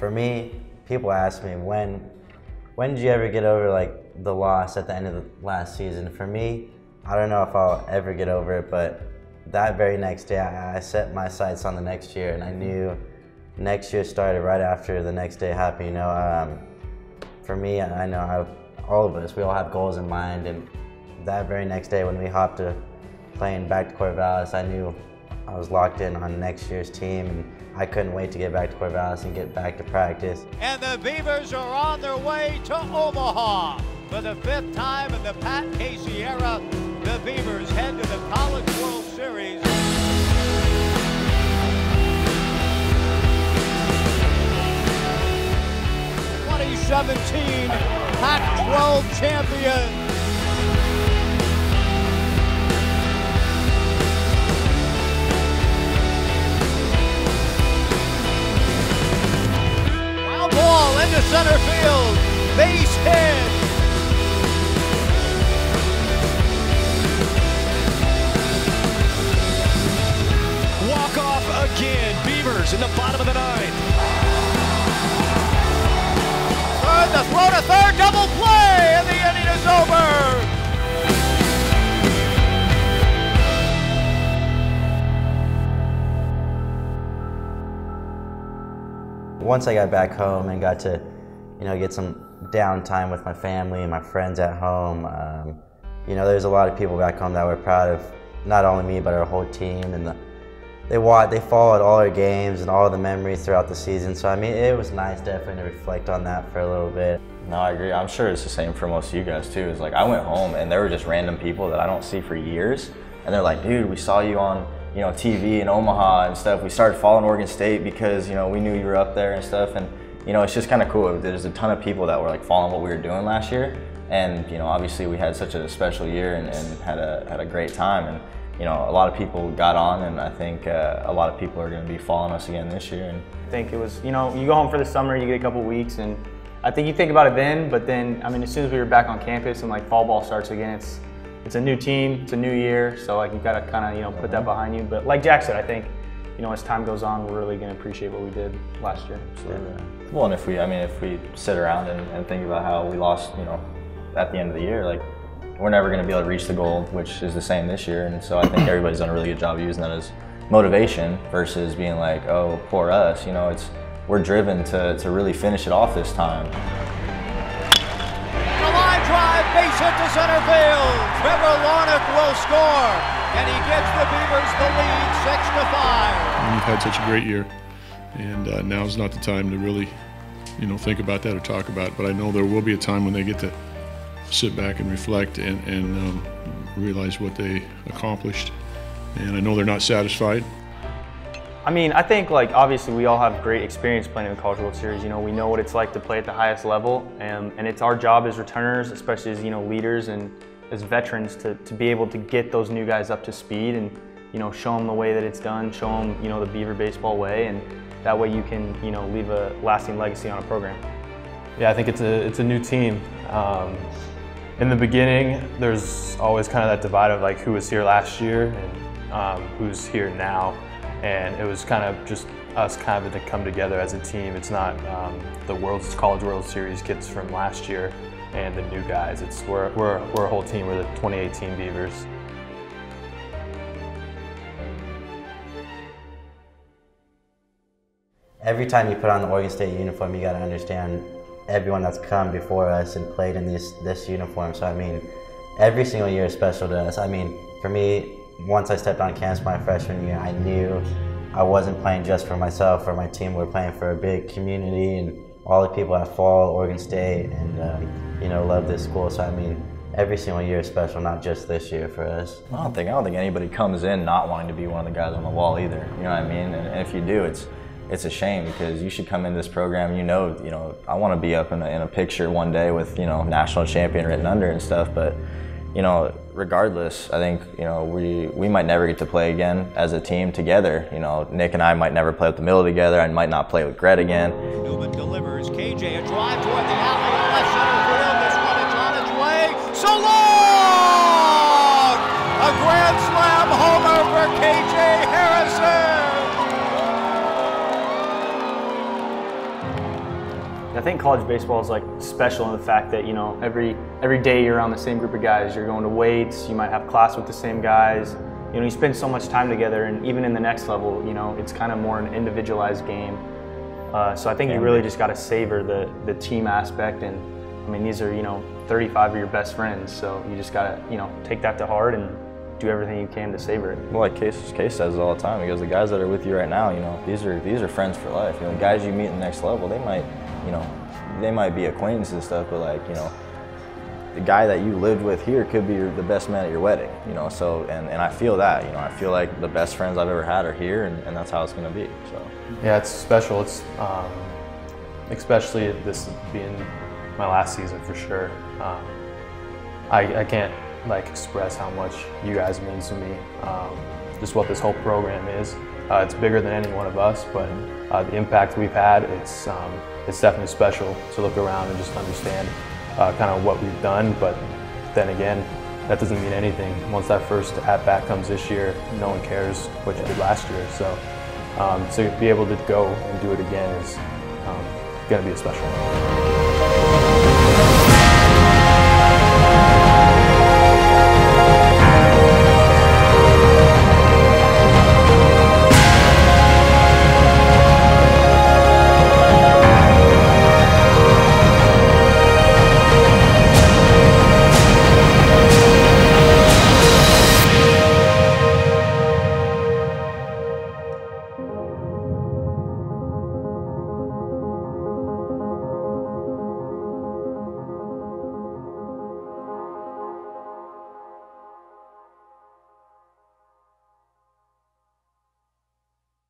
For me, people ask me, when did you ever get over like the loss at the end of the last season? For me, I don't know if I'll ever get over it, but that very next day, I set my sights on the next year, and I knew next year started right after the next day happened. You know, for me, I know all of us, we all have goals in mind, and that very next day when we hopped to playing back to Corvallis, I knew I was locked in on next year's team, and I couldn't wait to get back to Corvallis and get back to practice. And the Beavers are on their way to Omaha. For the 5th time in the Pat Casey era, the Beavers head to the College World Series. 2017 Pac-12 champions. Ball into center field, base hit. Walk off again, Beavers in the bottom of the 9th. Third, the throw to third, double play, and the inning is over. Once I got back home and got to, get some downtime with my family and my friends at home, there's a lot of people back home that were proud of not only me but our whole team, and they followed all our games and all the memories throughout the season. So I mean, it was nice definitely to reflect on that for a little bit. No, I agree. I'm sure it's the same for most of you guys too. It's like I went home and there were just random people that I don't see for years, and they're like, "Dude, we saw you on TV in Omaha and stuff. We started following Oregon State because, we knew you were up there and stuff." And, it's just kind of cool. There's a ton of people that were like following what we were doing last year. And, obviously we had such a special year and had a great time. And, a lot of people got on, and I think a lot of people are going to be following us again this year. And I think it was, you go home for the summer, you get a couple weeks, and I think you think about it then, but then, as soon as we were back on campus and like fall ball starts again, it's a new team, it's a new year, so like you gotta kind of put that behind you. But like Jack said, I think as time goes on, we're really gonna appreciate what we did last year. Well, and if we sit around and think about how we lost, at the end of the year, like we're never gonna be able to reach the goal, which is the same this year. And so I think everybody's done a really good job of using that as motivation versus being like, oh, poor us. We're driven to really finish it off this time. Drive, base hit to center field. Trevor Larnach will score, and he gives the Beavers the lead 6-5. We've had such a great year, and now's not the time to really, think about that or talk about it. But I know there will be a time when they get to sit back and reflect and realize what they accomplished. And I know they're not satisfied. I think obviously we all have great experience playing in the College World Series. We know what it's like to play at the highest level, and it's our job as returners, especially as leaders and as veterans, to be able to get those new guys up to speed and show them the way that it's done, show them the Beaver baseball way, and that way you can leave a lasting legacy on a program. Yeah, I think it's a new team. In the beginning, there's always kind of that divide of who was here last year and who's here now. And it was kind of just us kind of to come together as a team. It's not the College World Series kids from last year and the new guys. We're a whole team. We're the 2018 Beavers. Every time you put on the Oregon State uniform, you got to understand everyone that's come before us and played in this uniform. So every single year is special to us. For me, once I stepped on campus my freshman year, I knew I wasn't playing just for myself or my team. We're playing for a big community and all the people that follow Oregon State and love this school. So every single year is special, not just this year for us. I don't think anybody comes in not wanting to be one of the guys on the wall either. You know what I mean? And if you do, it's a shame, because you should come into this program. I want to be up in a picture one day with national champion written under and stuff, but. Regardless, I think, we might never get to play again as a team together. Nick and I might never play up the middle together. I might not play with Gret again. Newman delivers. KJ, a drive toward the alley in left center field. This one is on its way. So long! A grand slam homer for KJ Harrison! I think college baseball is like special in the fact that, you know, every day you're around the same group of guys. You're going to weights, you might have class with the same guys. You know, you spend so much time together, and even in the next level, you know, it's kind of more an individualized game. So I think you really just got to savor the team aspect. And I mean, these are, you know, 35 of your best friends, so you just got to, you know, take that to heart and do everything you can to savor it. Well, like Case says it all the time. He goes, the guys that are with you right now, you know, these are friends for life. You know, the guys you meet in the next level, they might be acquaintances and stuff, but like, you know, the guy that you lived with here could be the best man at your wedding, you know. So, and I feel that, you know, I feel like the best friends I've ever had are here, and that's how it's going to be. So. Yeah, it's special. It's especially this being my last season for sure. I can't like express how much you guys mean to me. Just what this whole program is. It's bigger than any one of us, but the impact we've had, it's definitely special to look around and just understand kind of what we've done. But then again, that doesn't mean anything. Once that first at-bat comes this year, no one cares what you did last year. So to be able to go and do it again is going to be a special one.